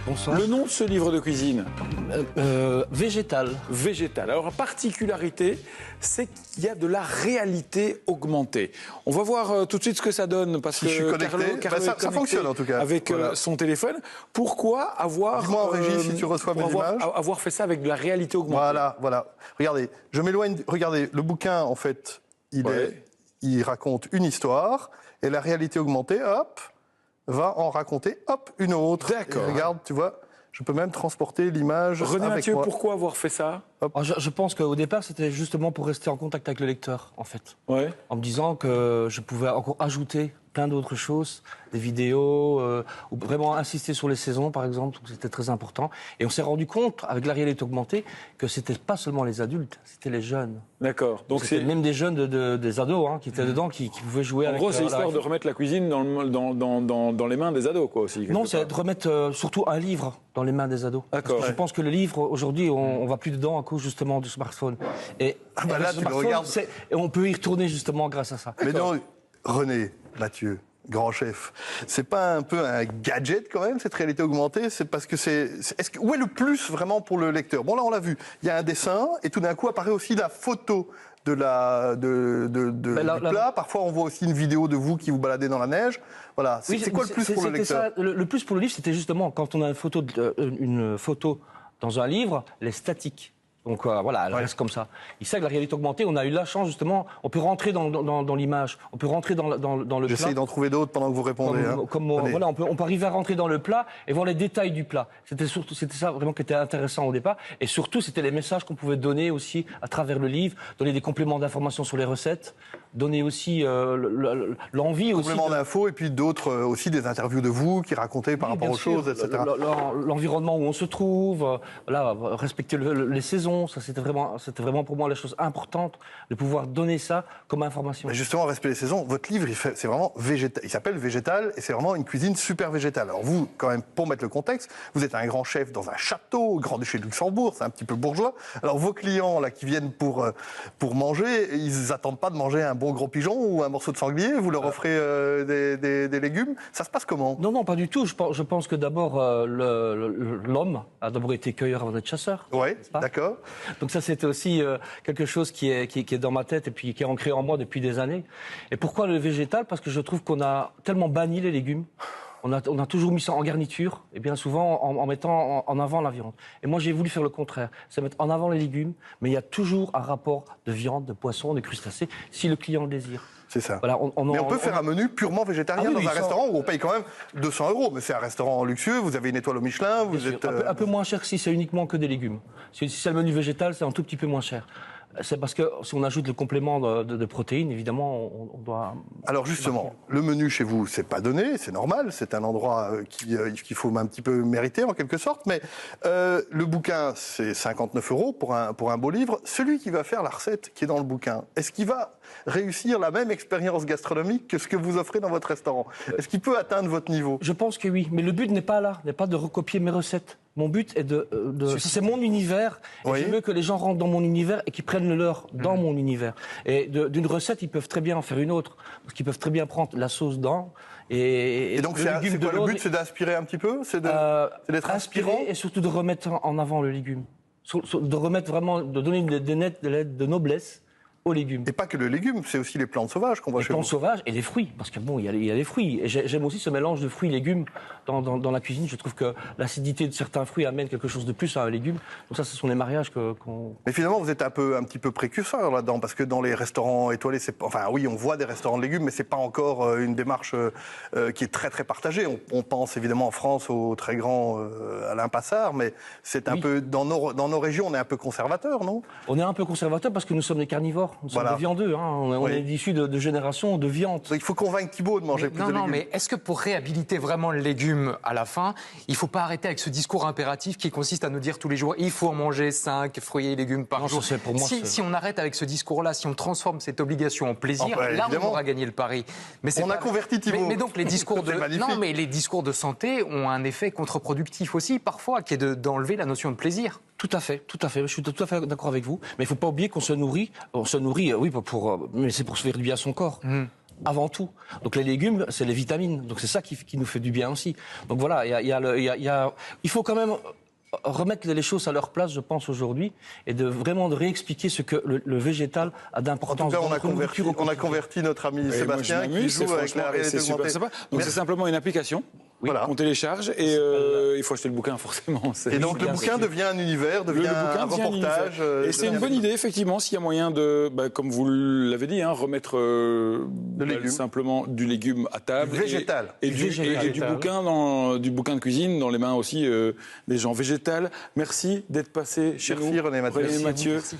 Bonsoir. Le nom de ce livre de cuisine? Végétal. Végétal. Alors, la particularité, c'est qu'il y a de la réalité augmentée. On va voir tout de suite ce que ça donne, parce Si que je suis connecté, Carlo ça est connecté fonctionne en tout cas. avec Voilà. son téléphone. Pourquoi avoir... Dis-moi en régie si tu reçois mes images. Avoir fait ça avec de la réalité augmentée. Voilà. Regardez, je m'éloigne. Regardez, le bouquin, en fait, il raconte une histoire, et la réalité augmentée, hop, va en raconter, hop, une autre. D'accord. Et regarde, tu vois, je peux même transporter l'image René avec Mathieu, moi. pourquoi avoir fait ça? Alors, je pense qu'au départ, c'était justement pour rester en contact avec le lecteur, en fait. Ouais. En me disant que je pouvais encore ajouter plein d'autres choses, des vidéos, ou vraiment insister sur les saisons, par exemple, c'était très important. Et on s'est rendu compte, avec la réalité augmentée, que c'était pas seulement les adultes, c'était les jeunes. D'accord. Donc C'était c'est... même des jeunes, des ados, qui étaient dedans, qui pouvaient jouer En avec... gros, c'est l'histoire de remettre la cuisine dans les mains des ados, quoi, aussi. Non, quelque c'est part. de remettre surtout un livre dans les mains des ados. D'accord. Parce que je pense que le livre, aujourd'hui, on va plus dedans à cause justement du smartphone. Et bah là, le tu le smartphone, regardes. et on peut y retourner justement grâce à ça. Mais non, René Mathieu, grand chef, c'est pas un peu un gadget quand même, cette réalité augmentée? C'est parce que où est le plus vraiment pour le lecteur? Bon, là, on l'a vu, il y a un dessin, et tout d'un coup apparaît aussi la photo du plat. Parfois, on voit aussi une vidéo de vous qui vous baladez dans la neige. Voilà. C'est quoi le plus pour le lecteur? Ça, le plus pour le livre, c'était justement quand on a une photo dans un livre, elle est statique. Donc voilà, elle reste comme ça. Ici, avec la réalité augmentée, on a eu la chance justement, on peut rentrer dans l'image, on peut rentrer dans le plat. J'essaye d'en trouver d'autres pendant que vous répondez. Voilà, on peut arriver à rentrer dans le plat et voir les détails du plat. C'était ça vraiment qui était intéressant au départ. Et surtout, c'était les messages qu'on pouvait donner aussi à travers le livre, donner des compléments d'informations sur les recettes, donner aussi l'envie aussi. Compléments d'infos et puis d'autres aussi des interviews de vous qui racontaient par rapport aux choses, etc. L'environnement où on se trouve, voilà, respecter les saisons. Ça, c'était vraiment pour moi la chose importante de pouvoir donner ça comme information. Mais justement, respect des saisons, votre livre, c'est vraiment végétal. Il s'appelle Végétal et c'est vraiment une cuisine super végétale. Alors vous, quand même, pour mettre le contexte, vous êtes un grand chef dans un château, au Grand-Duché de Luxembourg, c'est un petit peu bourgeois. Alors vos clients là qui viennent pour manger, ils n'attendent pas de manger un bon gros pigeon ou un morceau de sanglier. Vous leur offrez des légumes. Ça se passe comment? Non, pas du tout. Je pense que d'abord l'homme a d'abord été cueilleur avant d'être chasseur. Oui, d'accord. Donc ça, c'était aussi quelque chose qui est dans ma tête et puis qui est ancré en moi depuis des années. Et pourquoi le végétal? Parce que je trouve qu'on a tellement banni les légumes. On a toujours mis ça en garniture, et bien souvent en mettant en avant la viande. Et moi, j'ai voulu faire le contraire, c'est mettre en avant les légumes, mais il y a toujours un rapport de viande, de poisson, de crustacés, si le client le désire. C'est ça. Voilà, mais on peut faire un menu purement végétarien dans un restaurant où on paye quand même 200 €. Mais c'est un restaurant luxueux, vous avez une étoile au Michelin, vous êtes... Un peu moins cher que si c'est uniquement que des légumes. Si c'est le menu végétal, c'est un tout petit peu moins cher. C'est parce que si on ajoute le complément de protéines, évidemment, on doit... Alors justement, le menu chez vous, c'est pas donné, c'est normal, c'est un endroit qu'il faut un petit peu mériter en quelque sorte, mais le bouquin, c'est 59 € pour un beau livre. Celui qui va faire la recette qui est dans le bouquin, est-ce qu'il va réussir la même expérience gastronomique que ce que vous offrez dans votre restaurant? Est-ce qu'il peut atteindre votre niveau? Je pense que oui, mais le but n'est pas là, n'est pas de recopier mes recettes. Mon but est c'est mon univers, et je veux que les gens rentrent dans mon univers et qu'ils prennent le leur dans mon univers. Et d'une recette, ils peuvent très bien en faire une autre, parce qu'ils peuvent très bien prendre la sauce dans et donc c'est quoi le but, c'est d'inspirer un petit peu, c'est d'être inspirant et surtout de remettre en avant le légume, de remettre vraiment, de donner des lettres de noblesse aux légumes. Et pas que le légume, c'est aussi les plantes sauvages qu'on voit chez vous. Les plantes sauvages et les fruits, parce que bon, il y a les fruits. Et j'aime aussi ce mélange de fruits et légumes dans la cuisine. Je trouve que l'acidité de certains fruits amène quelque chose de plus à un légume. Donc ça, ce sont des mariages qu'on... Mais finalement, vous êtes un petit peu précurseur là-dedans, parce que dans les restaurants étoilés, oui, on voit des restaurants de légumes, mais c'est pas encore une démarche qui est très très partagée. On pense évidemment en France au très grand Alain Passard, mais c'est un peu dans nos régions, on est un peu conservateur, non? On est un peu conservateur parce que nous sommes des carnivores. Nous sommes des viandeux, on est issus de générations de viande. Il faut convaincre Thibault de manger plus de légumes. Non, mais est-ce que pour réhabiliter vraiment le légume à la fin, il ne faut pas arrêter avec ce discours impératif qui consiste à nous dire tous les jours il faut en manger 5 fruits et légumes par jour? Pour moi, si on arrête avec ce discours-là, si on transforme cette obligation en plaisir, là on aura gagné le pari. Mais on a converti Thibault. Mais donc les discours les discours de santé ont un effet contre-productif aussi parfois, qui est d'enlever la notion de plaisir. Tout à fait. Je suis tout à fait d'accord avec vous. Mais il ne faut pas oublier qu'on se nourrit, oui, mais c'est pour se faire du bien à son corps. avant tout. Donc les légumes, c'est les vitamines. Donc c'est ça qui nous fait du bien aussi. Donc voilà, il faut quand même remettre les choses à leur place, je pense, aujourd'hui, et vraiment de réexpliquer ce que le végétal a En d'importance. tout cas, dans on a notre nourriture au converti quotidien. notre ami Et moi, je Sébastien qui m'amuse, joue avec la réalité c'est super augmentée. sympa. Donc c'est simplement une application Voilà. qu'on télécharge et il faut acheter le bouquin forcément. Et donc le bien, bouquin c'est- devient un univers, Le devient bouquin un devient un reportage. univers. Et c'est une bonne idée, effectivement, s'il y a moyen de, comme vous l'avez dit, remettre légumes. simplement du légume à table. Végétal. Et du bouquin du bouquin de cuisine dans les mains aussi des gens végétales. Merci d'être passé chez nous. Merci René Mathieu. René Mathieu. Merci.